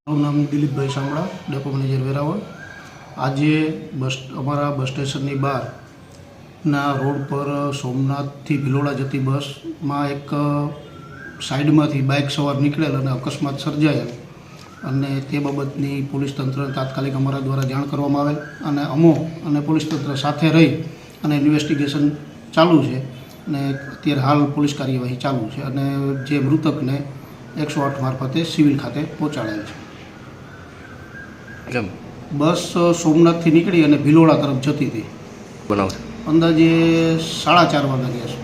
મારું નામ દિલીપભાઈ સાંભળા, depot manager Veraval. આજે અમારા બસ સ્ટેશનની બહારના રોડ પર સોમનાથથી ભિલોડા જતી બસમાં એક સાઈડમાંથી બાઇક સવાર નીકળેલ અને અકસ્માત સર્જાયેલ અને તે બાબતની પોલીસ તંત્રને તાત્કાલિક અમારા દ્વારા જાણ કરવામાં આવેલ અને અને પોલીસ તંત્ર સાથે રહી અને ઇન્વેસ્ટિગેશન ચાલુ છે અને અત્યારે હાલ પોલીસ કાર્યવાહી ચાલુ છે અને જે મૃતકને 108 મારફતે સિવિલ ખાતે પહોંચાડેલ છે। બસ સોમનાથથી નીકળી અને ભિલોડા તરફ જતી હતી। બનાવ અંદાજે 4:30 વાગ્યા છે।